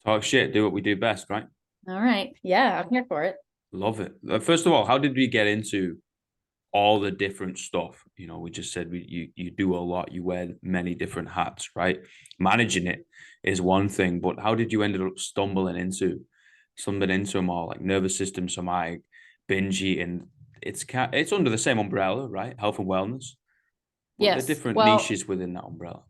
Oh shit, do what we do best, right? All right. Yeah, I'm here for it. Love it. First of all, how did we get into all the different stuff? We just said you do a lot, you wear many different hats, right? Managing it is one thing, but how did you end up stumbling into something into them all, like nervous system, somatic, binge eating? It's under the same umbrella, right? Health and wellness, but they're Yes. different niches within that umbrella.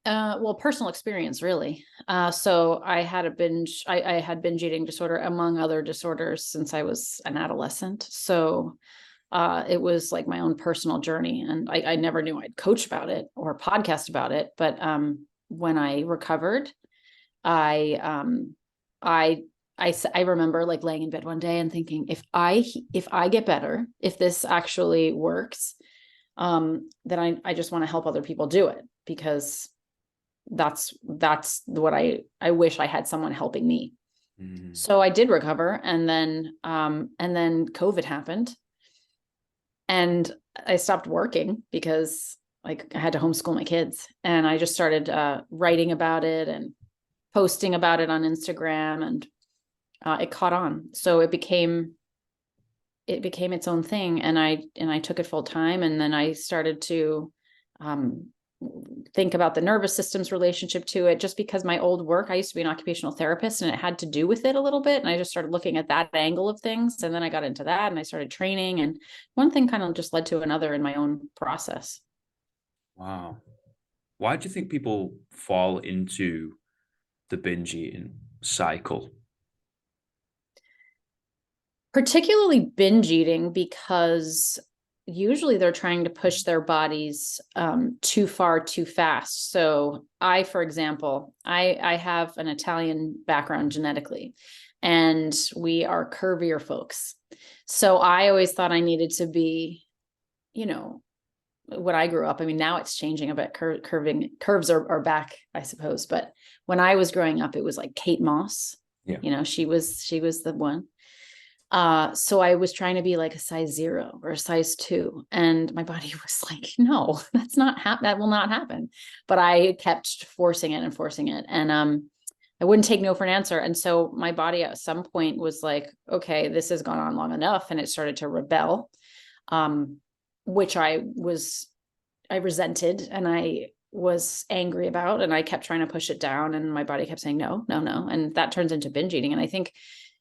Well, personal experience, really. So I had binge eating disorder, among other disorders, since I was an adolescent. So it was like my own personal journey. And I never knew I'd coach about it or podcast about it. But when I recovered, I, I, I remember like laying in bed one day and thinking, if I get better, if this actually works, then I just want to help other people do it, because that's what I wish I had someone helping me. Mm. So I did recover, and then COVID happened, and I stopped working because like I had to homeschool my kids, and I just started writing about it and posting about it on Instagram, and it caught on. So it became its own thing, and I took it full time, and then I started to um, think about the nervous system's relationship to it, just because my old work, I used to be an occupational therapist, and it had to do with it a little bit, and I just started looking at that angle of things, and then I got into that and I started training, and one thing kind of just led to another in my own process. Wow. Why do you think people fall into the binge eating cycle? Particularly binge eating, because usually they're trying to push their bodies too far too fast. So for example, I have an Italian background genetically, and we are curvier folks. So I always thought I needed to be, you know, when I grew up. I mean, now it's changing a bit. Curves are back, I suppose. But when I was growing up, it was like Kate Moss. Yeah. She was the one. So I was trying to be like a size 0 or a size 2, and my body was like, no, that will not happen. But I kept forcing it and forcing it. And I wouldn't take no for an answer. And so my body at some point was like, okay, this has gone on long enough. And it started to rebel, um, which I resented, and I was angry about, and I kept trying to push it down, and my body kept saying, no, no, no. And that turns into binge eating. And I think,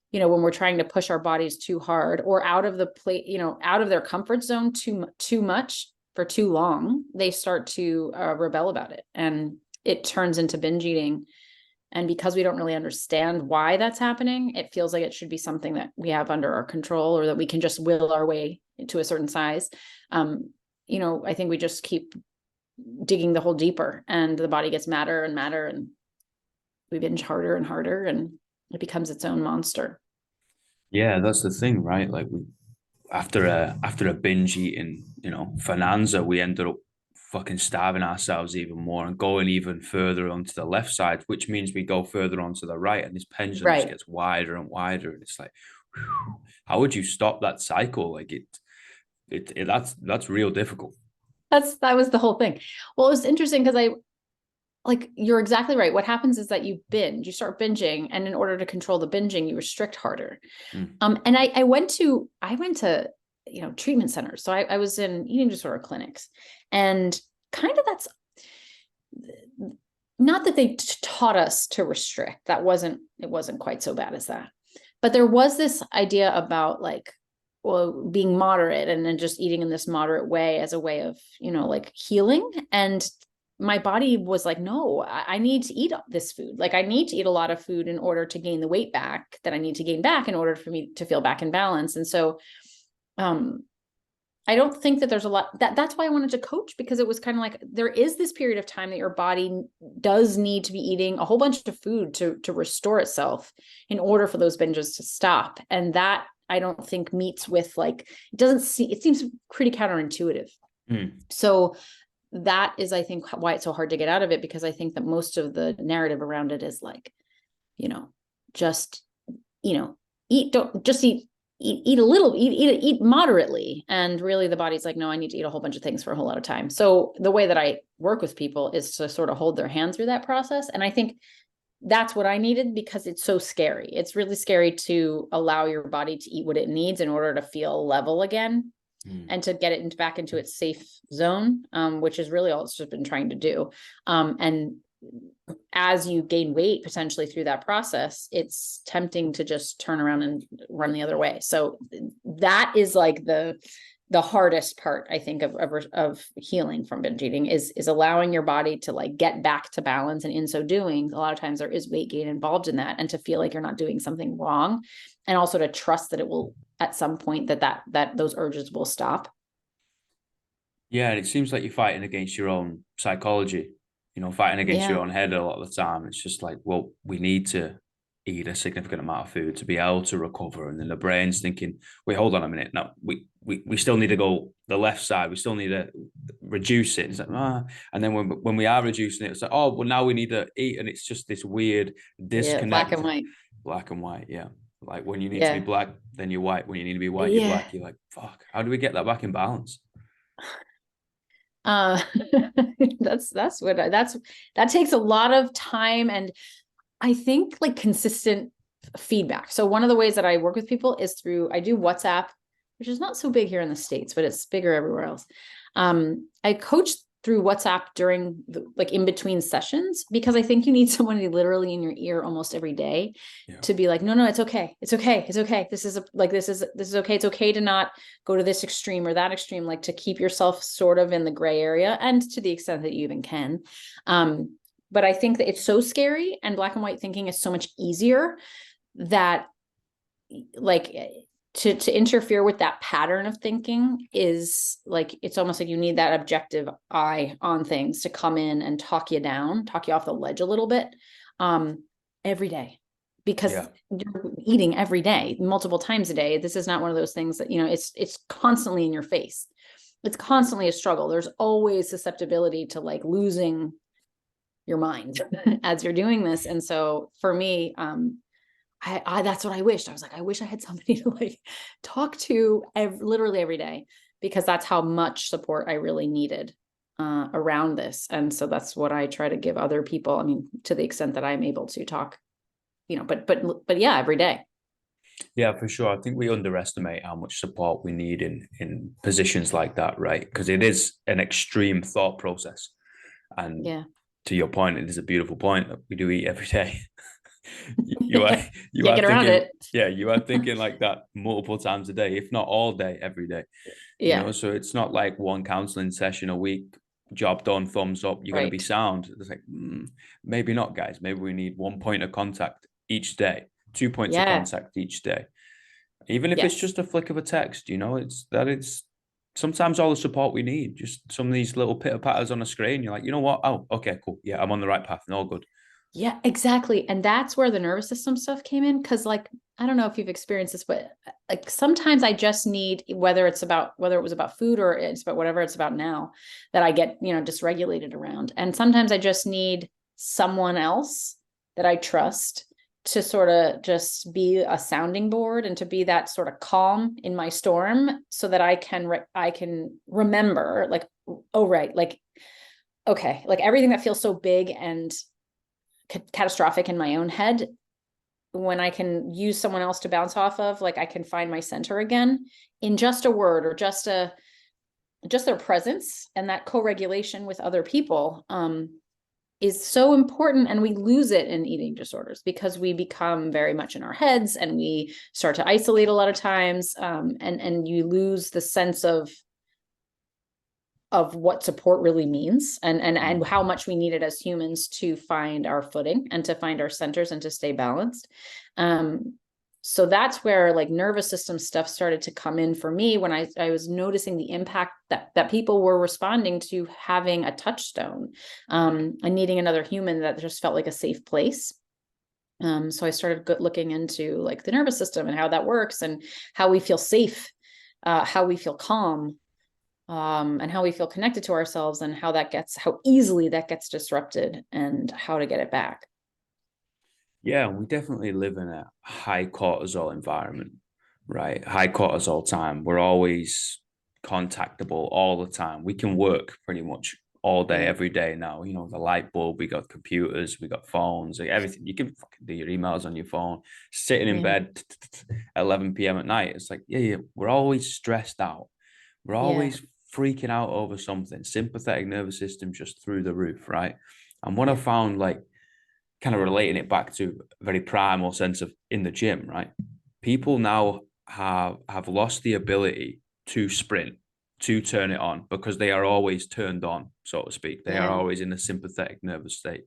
when we're trying to push our bodies too hard, or out of the plate, out of their comfort zone too much for too long, they start to rebel about it, and it turns into binge eating. And because we don't really understand why that's happening, it feels like it should be something that we have under our control, or that we can just will our way to a certain size. I think we just keep digging the hole deeper, and the body gets madder and madder, and we binge harder and harder, and it becomes its own monster. Yeah, that's the thing, right? Like we after a binge eating, bonanza, we ended up fucking starving ourselves even more and going even further onto the left side, which means we go further onto the right, and this pendulum just Right. gets wider and wider. And it's like, whew, how would you stop that cycle? Like that's real difficult. That was the whole thing. Well, it was interesting because you're exactly right. What happens is that you start binging, and in order to control the binging, you restrict harder. Mm. And I went to treatment centers. So I was in eating disorder clinics, and kind of that's not that they taught us to restrict. It wasn't quite so bad as that. But there was this idea about like, well, being moderate, and then just eating in this moderate way as a way of, like healing. And my body was like, no, I need to eat this food. Like I need to eat a lot of food in order to gain the weight back that I need to gain back in order for me to feel back in balance. And so, um, I don't think that there's a lot that's why I wanted to coach, because it was kind of like, there is this period of time that your body does need to be eating a whole bunch of food to restore itself in order for those binges to stop. And that I don't think meets with like, it seems pretty counterintuitive. Mm. So that is, I think, why it's so hard to get out of it, because I think that most of the narrative around it is like, you know, just, don't just eat a little, eat moderately. And really the body's like, no, I need to eat a whole bunch of things for a whole lot of time. So the way that I work with people is to sort of hold their hand through that process. And I think that's what I needed, because it's so scary. It's really scary to allow your body to eat what it needs in order to feel level again, and to get it back into its safe zone, which is really all it's just been trying to do. And as you gain weight potentially through that process, it's tempting to just turn around and run the other way. So that is like the hardest part, I think, of healing from binge eating is allowing your body to like get back to balance. And in so doing, a lot of times there is weight gain involved in that, and to feel like you're not doing something wrong, and also to trust that it will at some point that those urges will stop. Yeah, and it seems like you're fighting against your own psychology, fighting against your Yeah. own head a lot of the time. It's just like, well, we need to eat a significant amount of food to be able to recover. And then the brain's thinking, wait, hold on a minute. No, we still need to go the left side. We still need to reduce it. It's like, ah. And then when we are reducing it, it's like, oh, well, now we need to eat. And it's just this weird Yeah. Black disconnect. and white. Black and white, yeah. Like when you need to be Yeah. black, then you're white. When you need to be white, you're Yeah. black. You're like, fuck, how do we get that back in balance? Uh, that takes a lot of time, and I think like consistent feedback. So one of the ways that I work with people is through, I do WhatsApp, which is not so big here in the States, but it's bigger everywhere else. I coach through WhatsApp during like in between sessions, because I think you need someone literally in your ear almost every day, Yeah. to be like, no, it's okay. It's okay. It's okay. This is okay. It's okay to not go to this extreme or that extreme, like to keep yourself sort of in the gray area, and to the extent that you even can. But I think that it's so scary, and black and white thinking is so much easier, that like to interfere with that pattern of thinking is like, it's almost like you need that objective eye on things to come in and talk you off the ledge a little bit, every day, because Yeah. you're eating every day, multiple times a day. This is not one of those things that, it's constantly in your face. It's constantly a struggle. There's always susceptibility to like losing your mind as you're doing this. And so for me, I that's what I wished. I was like, I wish I had somebody to like talk to literally every day, because that's how much support I really needed around this. And so that's what I try to give other people. I mean, to the extent that I'm able to talk, but yeah, every day. Yeah, for sure. I think we underestimate how much support we need in positions like that, right? Because it is an extreme thought process. And Yeah. to your point, it is a beautiful point that we do eat every day. you are Yeah. you Can't are get around thinking, it. yeah, you are thinking like that multiple times a day, if not all day, every day. Yeah. So it's not like one counseling session a week, job done, thumbs up, you're going to be Right. sound. It's like, maybe not, guys. Maybe we need 1 point of contact each day, 2 points of Yeah. contact each day. Even if it's Yes. just a flick of a text, it's sometimes all the support we need. Just some of these little pitter patters on a screen. You're like, you know what? Oh, okay, cool. Yeah, I'm on the right path and all good. Yeah, exactly. And that's where the nervous system stuff came in. Cause like, I don't know if you've experienced this, but like sometimes I just need, whether it was about food or it's about whatever it's about now, that I get, dysregulated around. And sometimes I just need someone else that I trust to sort of just be a sounding board, and to be that sort of calm in my storm, so that I can remember like, oh, right. Like, okay, like everything that feels so big and catastrophic in my own head, when I can use someone else to bounce off of, like I can find my center again in just a word, or just their presence. And that co-regulation with other people is so important. And we lose it in eating disorders, because we become very much in our heads, and we start to isolate a lot of times, and you lose the sense of what support really means, and how much we need it as humans to find our footing, and to find our centers, and to stay balanced. So that's where like nervous system stuff started to come in for me, when I was noticing the impact that people were responding to having a touchstone, and needing another human that just felt like a safe place. So I started looking into like the nervous system and how that works, and how we feel safe, how we feel calm, and how we feel connected to ourselves, and how easily that gets disrupted, and how to get it back. Yeah, we definitely live in a high cortisol environment, right? High cortisol time. We're always contactable all the time. We can work pretty much all day, Yeah. every day now. You know, the light bulb, we got computers, we got phones, like everything. You can fucking do your emails on your phone, sitting in Yeah. bed at 11 p.m. at night. It's like, yeah, we're always stressed out. We're Yeah. always freaking out over something. Sympathetic nervous system just through the roof, right? And what I Yeah. found, like, kind of relating it back to a very primal sense of in the gym, right? People now have lost the ability to sprint, to turn it on, because they are always turned on, so to speak. They are Yeah. always in a sympathetic nervous state.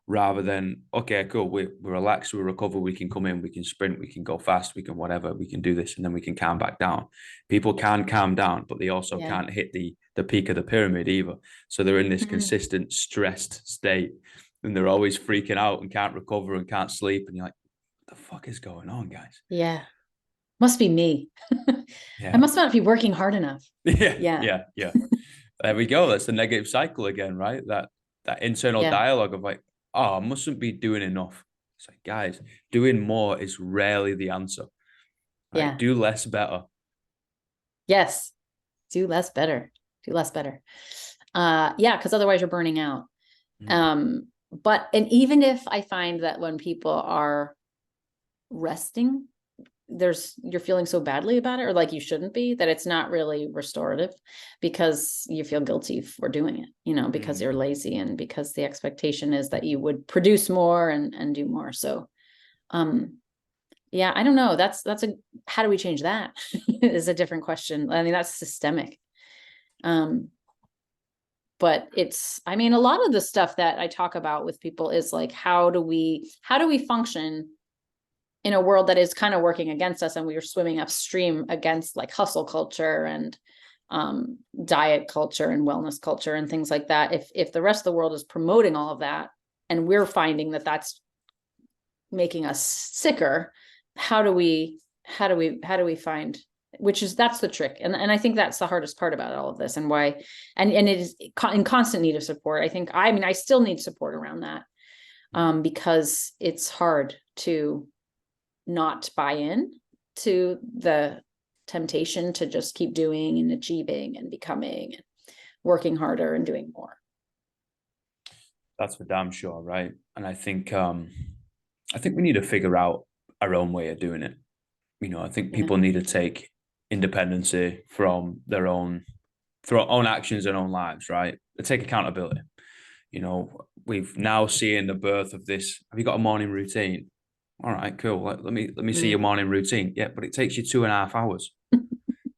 Rather than, okay, cool, we're relaxed, we recover, we can come in, we can sprint, we can go fast, we can whatever, we can do this, and then we can calm back down. People can calm down, but they also Yeah. can't hit the peak of the pyramid either. So they're in this Mhm. consistent stressed state, and they're always freaking out and can't recover and can't sleep. And you're like, what the fuck is going on, guys? Yeah. Must be me. I Yeah. must not be working hard enough. Yeah. Yeah. Yeah. Yeah. There we go. That's the negative cycle again, right? That internal Yeah. dialogue of like, oh, I mustn't be doing enough. It's like, guys, doing more is rarely the answer. Right? Yeah. Do less better. Yes. Do less better. Do less better. Yeah, because otherwise you're burning out. Mm. But and even if I find that when people are resting, you're feeling so badly about it, or like you shouldn't be, that it's not really restorative because you feel guilty for doing it, because Mm. you're lazy and because the expectation is that you would produce more and do more. So yeah, I don't know. That's a how do we change that is a different question. I mean, that's systemic. Um, but I mean, a lot of the stuff that I talk about with people is like, how do we function in a world that is kind of working against us, and we are swimming upstream against like hustle culture and diet culture and wellness culture and things like that. If the rest of the world is promoting all of that, and we're finding that that's making us sicker, how do we find, that's the trick, and I think that's the hardest part about all of this, and why, and it is in constant need of support. I mean, I still need support around that, because it's hard to not buy in to the temptation to just keep doing and achieving and becoming and working harder and doing more. That's for damn sure, right? And I think we need to figure out our own way of doing it. I think Yeah. people need to take independency from their own through our own actions and own lives, right? They take accountability. We've now seen the birth of this. Have you got a morning routine? All right, cool. Let me see your Mm. morning routine. Yeah, but it takes you 2.5 hours.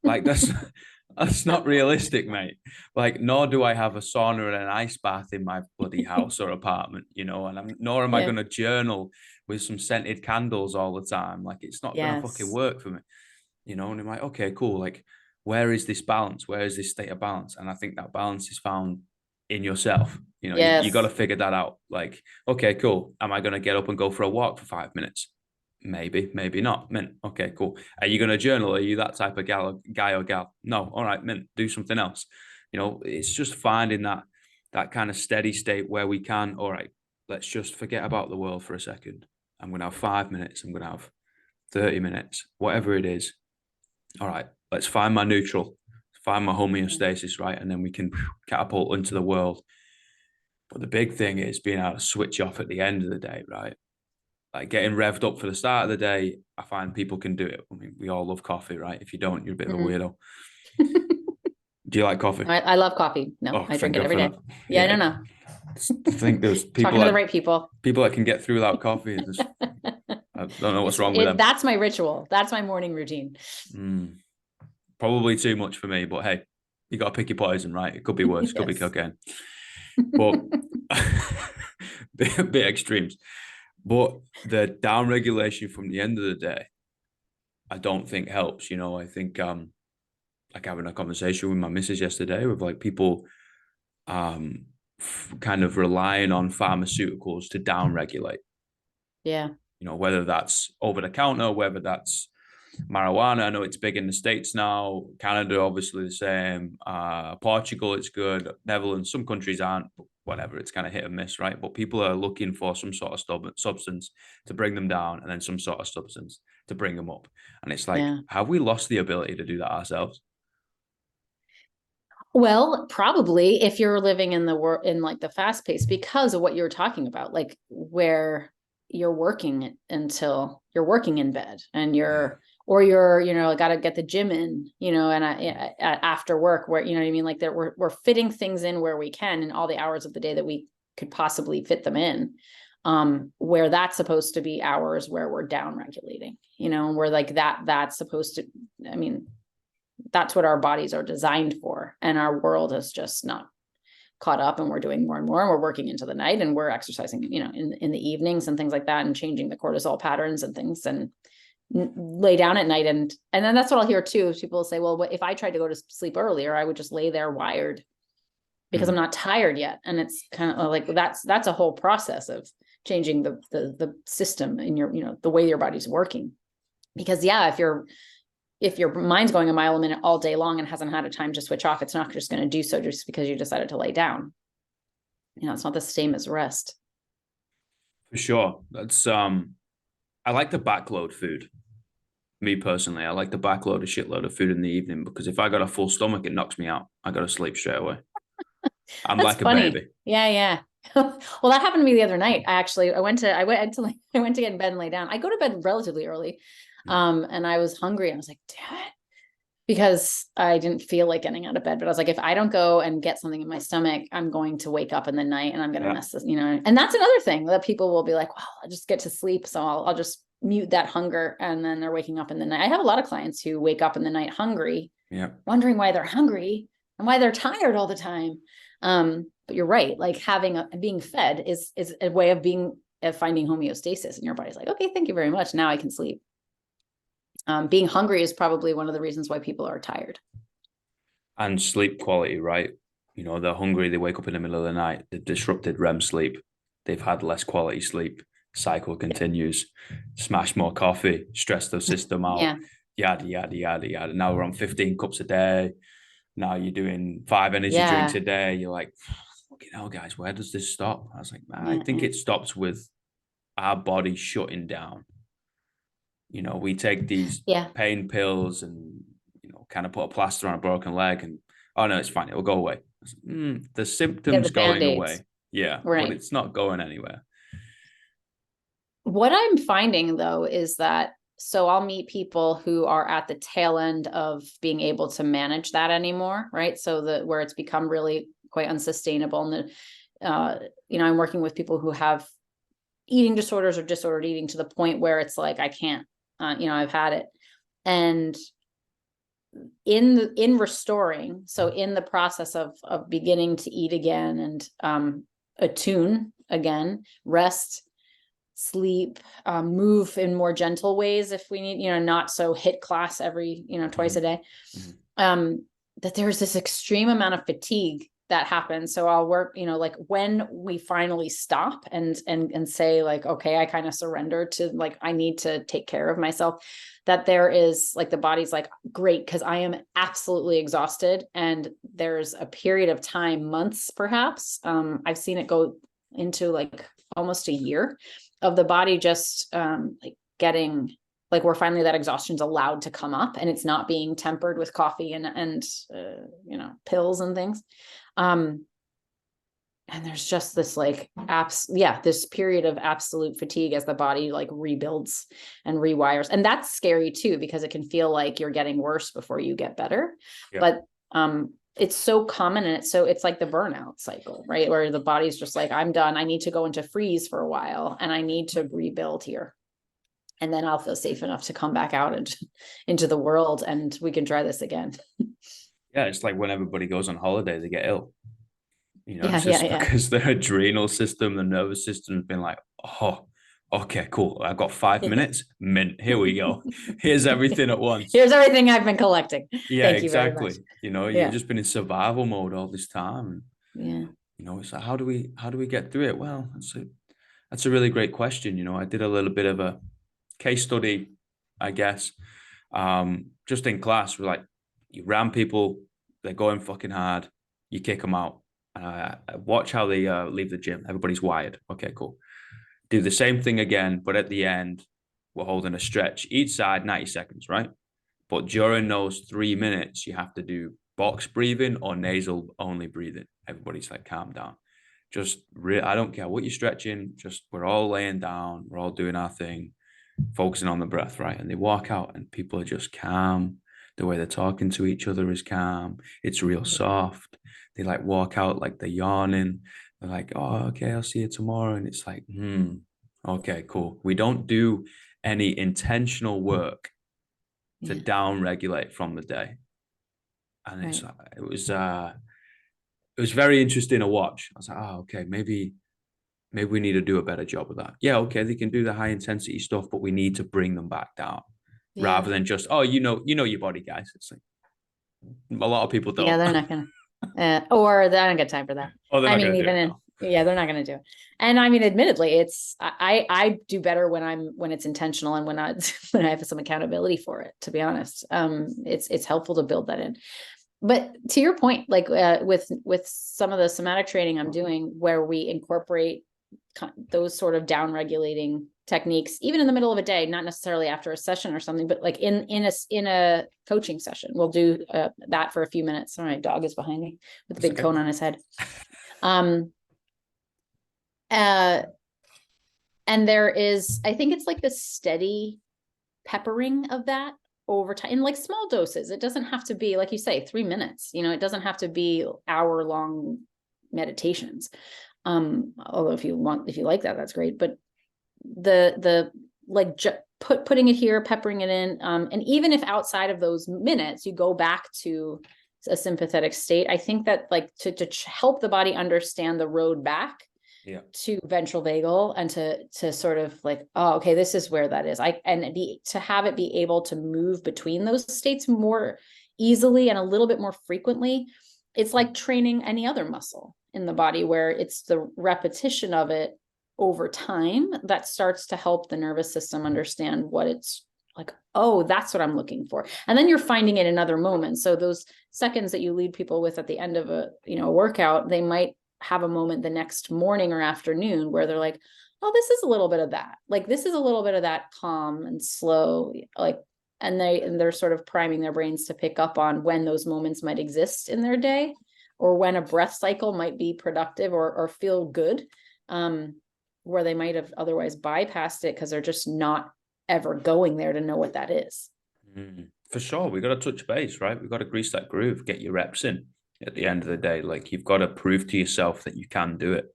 Like that's not realistic, mate. Like, nor do I have a sauna and an ice bath in my bloody house or apartment, and nor am I Yeah. going to journal with some scented candles all the time. Like, it's not going to fucking Yes. work for me, and I'm like, okay, cool. Like, where is this balance? Where is this state of balance? And I think that balance is found in yourself. You got to Yes. figure that out. Like, okay, cool. Am I going to get up and go for a walk for 5 minutes? Maybe, maybe not. Mint. Okay, cool. Are you going to journal? Are you that type of guy or gal? No. All right, mint. Do something else. It's just finding that kind of steady state where we can. All right, let's just forget about the world for a second. I'm going to have 5 minutes. I'm going to have 30 minutes, whatever it is. All right, let's find my neutral, find my homeostasis, right? And then we can catapult into the world. But the big thing is being able to switch off at the end of the day, right? Like, getting revved up for the start of the day, I find people can do it. I mean, we all love coffee, right? If you don't, you're a bit of a Mhm. weirdo. Do you like coffee? I love coffee. No, Oh, I thank drink it God every for day. that. Yeah, I don't Yeah. know. I think there's Talking to the right people. people that can get through without coffee. I don't know what's wrong with them. That's my ritual. That's my morning routine. Probably too much for me, but hey, you got to pick your poison, right? It could be worse. It could be Yes. cocaine. But bit extremes. But the down regulation from the end of the day, I don't think helps. I think like having a conversation with my missus yesterday with like people kind of relying on pharmaceuticals to down regulate. Yeah. Whether that's over the counter, whether that's marijuana. I know it's big in the States now. Canada, obviously the same. Portugal, it's good. Netherlands, some countries aren't, but whatever. It's kind of hit and miss, right? But people are looking for some sort of substance to bring them down, and then some sort of substance to bring them up. And it's like, Yeah. have we lost the ability to do that ourselves? Well, probably if you're living in the work in like the fast pace because of what you were talking about, like where you're working until you're working in bed and Yeah. or you're, got to get the gym in, and after work where, you know what I mean? Like that we're fitting things in where we can in all the hours of the day that we could possibly fit them in. Where that's supposed to be hours where we're down regulating, where like that's supposed to, I mean, that's what our bodies are designed for. And our world is just not caught up and we're doing more and more and we're working into the night and we're exercising, in the evenings and things like that and changing the cortisol patterns and things and lay down at night. And then that's what I'll hear too. People say, well, if I tried to go to sleep earlier, I would just lay there wired because I'm not tired yet. And it's kind of like, that's a whole process of changing the system in your, the way your body's working. Because if your mind's going a mile a minute all day long and hasn't had a time to switch off, it's not just going to do so just because you decided to lay down. It's not the same as rest. For sure. That's I like to backload food. Me personally, I like to backload a shitload of food in the evening because if I got a full stomach, it knocks me out. I got to sleep straight away. I'm That's like a funny. baby. Yeah, yeah. Well, that happened to me the other night. I went to get in bed and lay down. I go to bed relatively early. And I was hungry. I was like, damn it. Because I didn't feel like getting out of bed, but I was like, if I don't go and get something in my stomach, I'm going to wake up in the night and I'm going to Yeah. mess this, and that's another thing that people will be like, well, I'll just get to sleep. So I'll just mute that hunger. And then they're waking up in the night. I have a lot of clients who wake up in the night hungry, Yeah. wondering why they're hungry and why they're tired all the time. But you're right. Like being fed is a way of finding homeostasis and your body's like, okay, thank you very much. Now I can sleep. Being hungry is probably one of the reasons why people are tired. And sleep quality, right? They're hungry, they wake up in the middle of the night, they've disrupted REM sleep, they've had less quality sleep, cycle continues, smash more coffee, stress the system out, Yeah. yada, yada, yada, yada. Now we're on 15 cups a day. Now you're doing 5 energy drinks Yeah. a day. You're like, fucking hell, guys, where does this stop? I was like, man, I Yeah. think Yeah. it stops with our body shutting down. We take these Yeah. pain pills and kind of put a plaster on a broken leg, and oh no, it's fine, it'll go away. The Yeah. symptoms The going band-aids. away, yeah, but Right. it's not going anywhere. What I'm finding though is that so I'll meet people who are at the tail end of being able to manage that anymore, right? So where it's become really quite unsustainable. And I'm working with people who have eating disorders or disordered eating to the point where it's like I can't, I've had it. And in restoring, so in the process of beginning to eat again and attune again, rest, sleep, move in more gentle ways if we need, not so hit class every, twice a day. That there's this extreme amount of fatigue that happens. So I'll work, like when we finally stop and say like, okay, I kind of surrender to like, I need to take care of myself, that there is like, the body's like, great, because I am absolutely exhausted. And there's a period of time, months, perhaps. I've seen it go into like almost a year of the body just like getting like where finally that exhaustion's allowed to come up and it's not being tempered with coffee and pills and things. And there's just this like this period of absolute fatigue as the body like rebuilds and rewires. And that's scary too, because it can feel like you're getting worse before you get better. Yeah. But it's so common and it's like the burnout cycle, right? Where the body's just like, I'm done. I need to go into freeze for a while and I need to rebuild here. And then I'll feel safe enough to come back out and into the world and we can try this again. Yeah, it's like when everybody goes on holiday, they get ill. Yeah, It's yeah, just yeah. because the adrenal system, the nervous system has been like, oh, okay, cool. I've got 5 minutes. Mint. Here we go. Here's everything at once. Here's everything I've been collecting. Yeah, Thank you very much. exactly. You've Yeah. just been in survival mode all this time. Yeah. It's like how do we get through it? Well, that's a really great question. I did a little bit of a case study, I guess. Just in class, we're like, you ram people, they're going fucking hard, you kick them out. Watch how they leave the gym. Everybody's wired. Okay, cool. Do the same thing again, but at the end, we're holding a stretch each side, 90 seconds, right? But during those 3 minutes, you have to do box breathing or nasal only breathing. Everybody's like, calm down. I don't care what you're stretching, just we're all laying down, we're all doing our thing, focusing on the breath, right? And they walk out and people are just calm. The way they're talking to each other is calm. It's real soft. They like walk out like they're yawning. They're like, oh, okay, I'll see you tomorrow. And it's like, okay, cool. We don't do any intentional work to down regulate from the day. And Right. it was very interesting to watch. I was like, oh, okay, maybe we need to do a better job of that. Yeah, okay, they can do the high intensity stuff, but we need to bring them back down Yeah. rather than just, oh, your body, guys. It's like a lot of people Yeah, don't. they're not gonna, or they don't get time for that. Oh, they're I not mean, going to do even it in, now. yeah, they're not gonna do it. And I mean, admittedly, I do better when it's intentional and when I when I have some accountability for it, to be honest. It's helpful to build that in. But to your point, like with some of the somatic training I'm doing, where we incorporate those sort of down-regulating techniques, even in the middle of a day, not necessarily after a session or something, but like in a coaching session, we'll do that for a few minutes. All right, dog is behind me with a big cone on his head. Um, and there is, I think it's like the steady peppering of that over time in like small doses. It doesn't have to be, like you say, 3 minutes, it doesn't have to be hour-long meditations. Although if you like that, that's great. But the like putting it here, peppering it in, and even if outside of those minutes you go back to a sympathetic state, I think that like to help the body understand the road back to ventral vagal, and to sort of like, oh, okay, this is where that is. To have it be able to move between those states more easily and a little bit more frequently. It's like training any other muscle in the body, where it's the repetition of it over time that starts to help the nervous system understand what it's like. Oh, that's what I'm looking for. And then you're finding it in other moments. So those seconds that you lead people with at the end of a workout, they might have a moment the next morning or afternoon where they're like, oh, this is a little bit of that. Like, this is a little bit of that calm and slow, like, and they're sort of priming their brains to pick up on when those moments might exist in their day, or when a breath cycle might be productive or feel good, where they might have otherwise bypassed it because they're just not ever going there to know what that is. For sure. We got to touch base, right? We got to grease that groove, get your reps in at the end of the day. Like, you've got to prove to yourself that you can do it,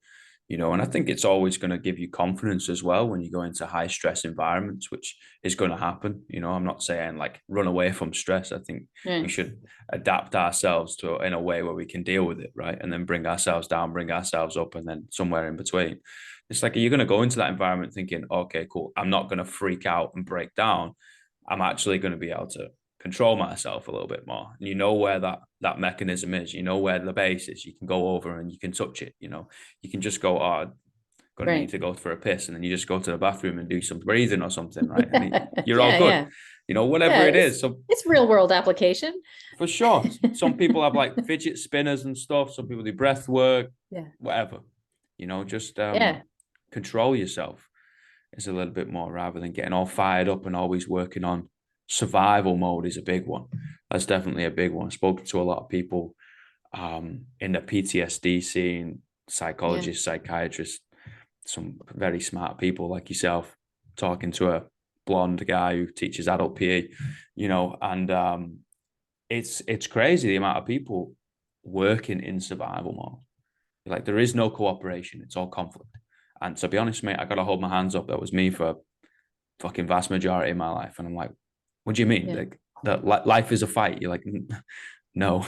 and I think it's always going to give you confidence as well when you go into high stress environments, which is going to happen. I'm not saying like run away from stress. I think we should adapt ourselves to in a way where we can deal with it, right? And then bring ourselves down, bring ourselves up, and then somewhere in between. It's like, you're going to go into that environment thinking, okay, cool, I'm not going to freak out and break down. I'm actually going to be able to control myself a little bit more. And you know where that mechanism is, where the base is. You can go over and you can touch it. You can just go, oh, gonna need to go for a piss, and then you just go to the bathroom and do some breathing or something, right? And you're all good. Whatever it is. So it's real world application. For sure. Some people have like fidget spinners and stuff. Some people do breath work, whatever. Just control yourself is a little bit more, rather than getting all fired up and always working on survival mode is a big one. That's definitely a big one. I've spoken to a lot of people in the PTSD scene, psychologists, psychiatrists, some very smart people like yourself, talking to a blonde guy who teaches adult PE, and it's crazy the amount of people working in survival mode. Like, there is no cooperation. It's all conflict. And to be honest, mate, I got to hold my hands up. That was me for fucking vast majority of my life. And I'm like, what do you mean? Like, that life is a fight? You're like, no.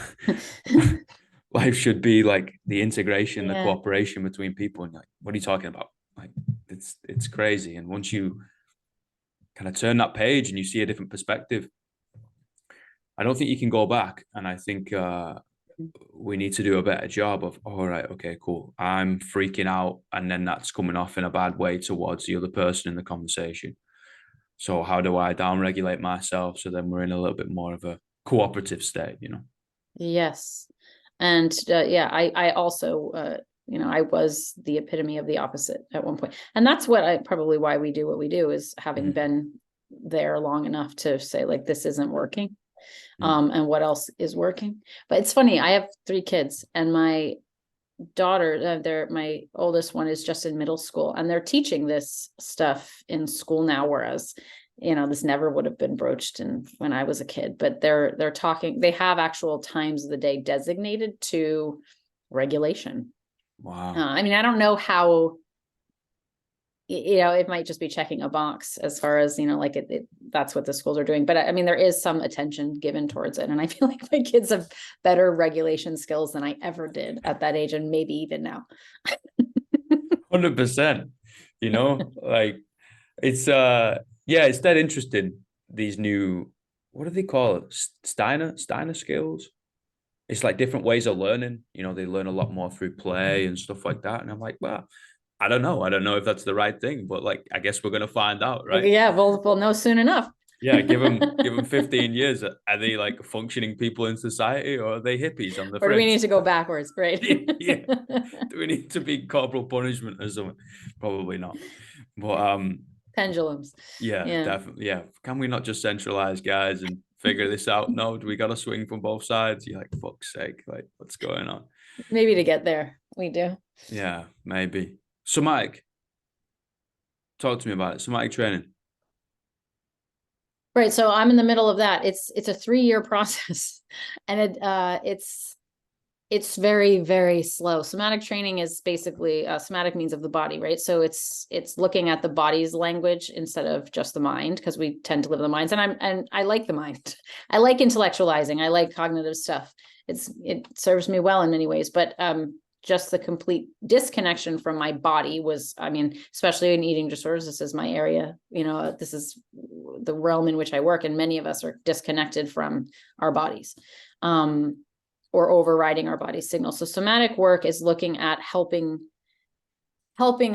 Life should be like the integration, the cooperation between people. And you're like, what are you talking about? Like, it's crazy. And once you kind of turn that page and you see a different perspective, I don't think you can go back. And I think we need to do a better job of, all right, okay, cool, I'm freaking out, and then that's coming off in a bad way towards the other person in the conversation. So how do I downregulate myself so then we're in a little bit more of a cooperative state, Yes. And I also, I was the epitome of the opposite at one point. And that's probably why we do what we do, is having been there long enough to say, like, this isn't working. and what else is working. But it's funny, I have 3 kids, and my daughter, my oldest one is just in middle school, and they're teaching this stuff in school now, whereas this never would have been broached when I was a kid. But they're talking, they have actual times of the day designated to regulation. Wow. I mean, I don't know how, it might just be checking a box as far as, like that's what the schools are doing. But I mean, there is some attention given towards it. And I feel like my kids have better regulation skills than I ever did at that age. And maybe even now. 100%, like it's that interesting. These new, what do they call it? Steiner skills. It's like different ways of learning. They learn a lot more through play and stuff like that. And I'm like, well, I don't know. I don't know if that's the right thing, but like, I guess we're gonna find out, right? Yeah, we'll know soon enough. Yeah, give them 15 years. Are they like functioning people in society, or are they hippies on the Or do we need fringe? to go backwards? Right. Yeah. Do we need to be corporal punishment or something? Probably not. But Pendulums. yeah, Yeah. definitely. Yeah. Can we not just centralize, guys, and figure this out? No, do we got to swing from both sides? You're like, fuck's sake, like, what's going on? Maybe to get there, we do. Yeah, maybe. Somatic, talk to me about it. Somatic training. Right. So I'm in the middle of that. It's a 3-year process, and it's very, very slow. Somatic training is basically somatic means of the body, right? So it's looking at the body's language instead of just the mind, because we tend to live in the minds. And I like the mind. I like intellectualizing. I like cognitive stuff. It serves me well in many ways, but just the complete disconnection from my body was, I mean, especially in eating disorders, this is my area, this is the realm in which I work, and many of us are disconnected from our bodies. Or overriding our body's signals. So somatic work is looking at helping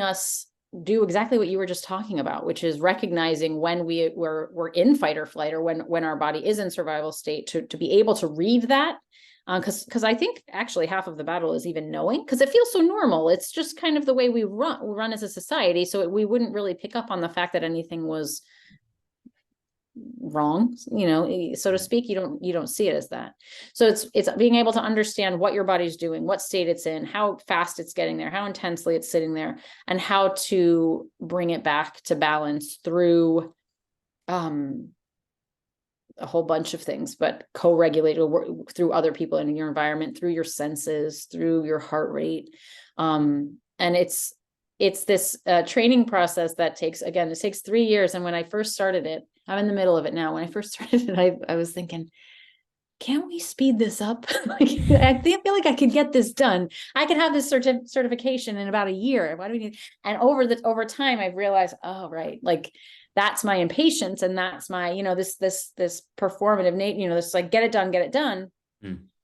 us do exactly what you were just talking about, which is recognizing when we're in fight or flight, or when our body is in survival state, to be able to read that. Because I think actually half of the battle is even knowing, because it feels so normal. It's just kind of the way we run as a society. So we wouldn't really pick up on the fact that anything was wrong, so to speak. You don't see it as that. So it's being able to understand what your body's doing, what state it's in, how fast it's getting there, how intensely it's sitting there, and how to bring it back to balance through a whole bunch of things, but co-regulate through other people in your environment, through your senses, through your heart rate. And it's this training process that takes 3 years. And when I first started it, I'm in the middle of it now. When I first started it, I was thinking, can't we speed this up? I feel like I could get this done. I could have this certification in about a year. Why do we need? And over time, I've realized, oh, right, like that's my impatience, and that's my, this performative this like get it done.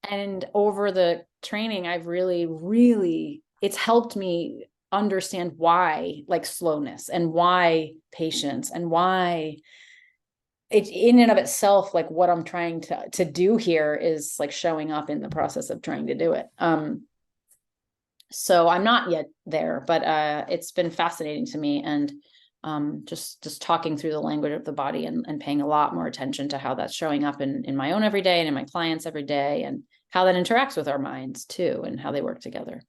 And over the training, I've really, it's helped me understand why, like, slowness, and why patience, and why it in and of itself, like what I'm trying to do here is like showing up in the process of trying to do it. So I'm not yet there, but it's been fascinating to me. And just talking through the language of the body, and paying a lot more attention to how that's showing up in my own every day, and in my clients every day, and how that interacts with our minds too, and how they work together.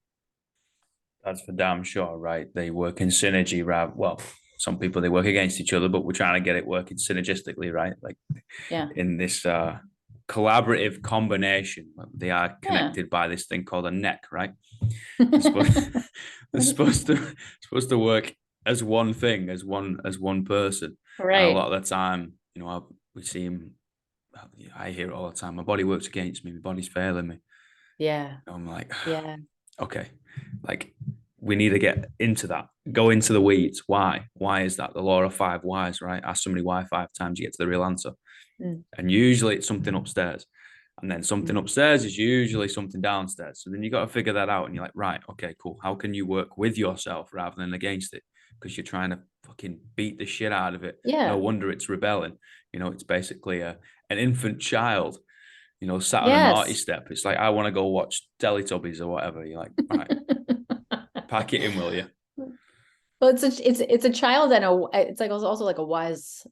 That's for damn sure, right? They work in synergy, right? Well, some people, they work against each other, but we're trying to get it working synergistically, right? Like, Yeah. in this collaborative combination, they are connected by this thing called a neck, right? They're supposed to work as one thing, as one person. Right. And a lot of the time, we see him. I hear it all the time. My body works against me. My body's failing me. Yeah. I'm like, Yeah. okay, like, we need to get into that. Go into the weeds. Why? Why is that? The law of 5 whys, right? Ask somebody why 5 times, you get to the real answer. And usually it's something upstairs. And then something upstairs is usually something downstairs. So then you got to figure that out. And you're like, right, okay, cool. How can you work with yourself rather than against it? Because you're trying to fucking beat the shit out of it. Yeah. No wonder it's rebelling. It's basically an infant child, sat on a Yes. naughty step. It's like, I want to go watch Teletubbies or whatever. You're like, right, pack it in, will you? Well, it's a child, and it's like also like a wise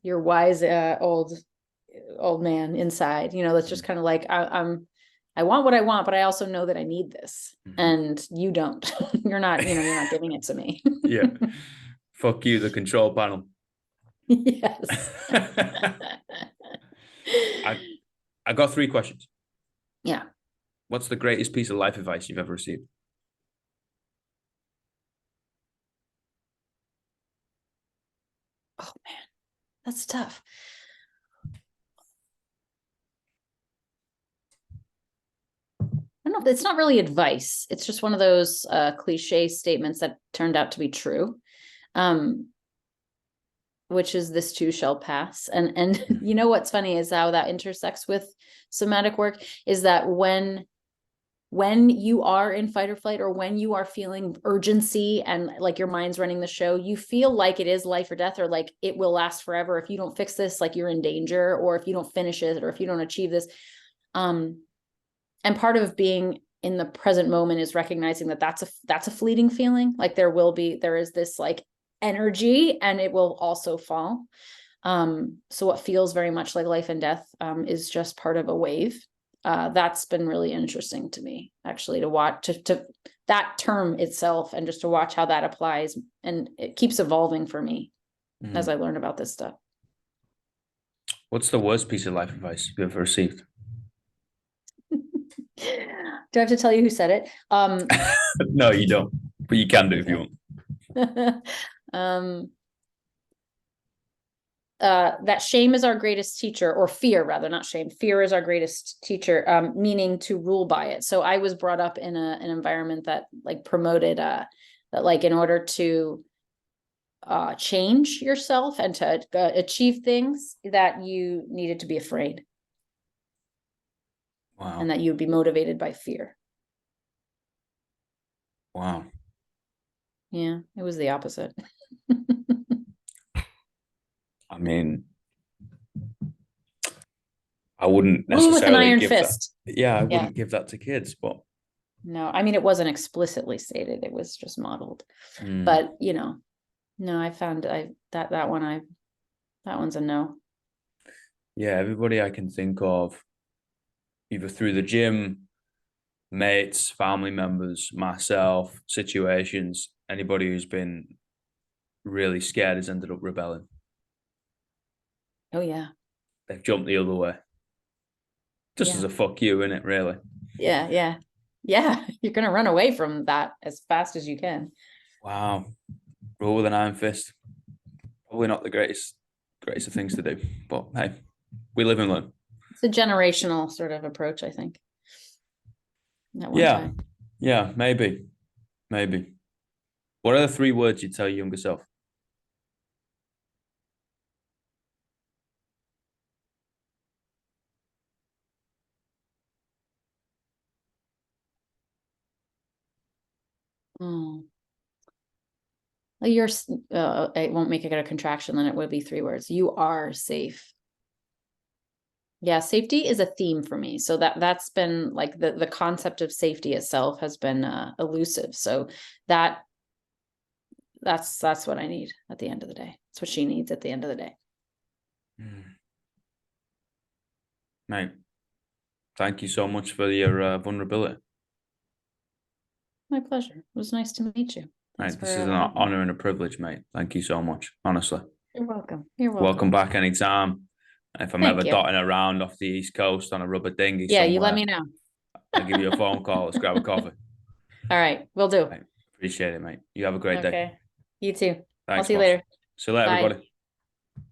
old old man inside, that's just kind of like, I want what I want, but I also know that I need this, and you don't. You're not giving it to me. Yeah. Fuck you, the control panel. Yes. I got 3 questions. Yeah. What's the greatest piece of life advice you've ever received? Oh man, that's tough. I don't know. It's not really advice. It's just one of those cliche statements that turned out to be true. Which is this too shall pass. And you know what's funny is how that intersects with somatic work is that when you are in fight or flight, or when you are feeling urgency and like your mind's running the show, you feel like it is life or death, or like it will last forever. If you don't fix this, like you're in danger, or if you don't finish it, or if you don't achieve this. And part of being in the present moment is recognizing that that's a fleeting feeling. Like there is this like energy, and it will also fall. So what feels very much like life and death is just part of a wave. That's been really interesting to me, actually, to watch to that term itself, and just to watch how that applies, and it keeps evolving for me as I learn about this stuff. What's the worst piece of life advice you've ever received? Do I have to tell you who said it? No, you don't, but you can do if you want. That shame is our greatest teacher, or fear, rather, not shame. Fear is our greatest teacher, meaning to rule by it. So I was brought up in an environment that like promoted that, like, in order to change yourself and to achieve things, that you needed to be afraid. Wow. And that you would be motivated by fear. Wow. Yeah, it was the opposite. I mean, I wouldn't necessarily give fist. That. Yeah, I wouldn't give that to kids, but no, I mean, it wasn't explicitly stated; it was just modeled. But no, I found that one's a no. Yeah, everybody I can think of, either through the gym, mates, family members, myself, situations, anybody who's been really scared has ended up rebelling. Oh yeah. They've jumped the other way. Just as a fuck you, innit, really? Yeah, yeah. Yeah. You're gonna run away from that as fast as you can. Wow. Rule with an iron fist. Probably not the greatest of things to do. But hey, we live and learn. It's a generational sort of approach, I think. At one time. Yeah, maybe. Maybe. What are the 3 words you'd tell your younger self? Oh. You're I won't make it a contraction, then it would be 3 words. You are safe. Yeah, safety is a theme for me. So that's been like the concept of safety itself has been elusive. So that's what I need at the end of the day. That's what she needs at the end of the day. Mate, thank you so much for your vulnerability. My pleasure. It was nice to meet you. Mate, this is an honor and a privilege, mate. Thank you so much, honestly. You're welcome. You're welcome. Welcome back anytime. If I'm ever dotting around off the East Coast on a rubber dinghy somewhere, you let me know. I'll give you a phone call. Let's grab a coffee. All right, will do. Mate, appreciate it, mate. You have a great day. You too. Thanks, I'll see you later. See you later, everybody.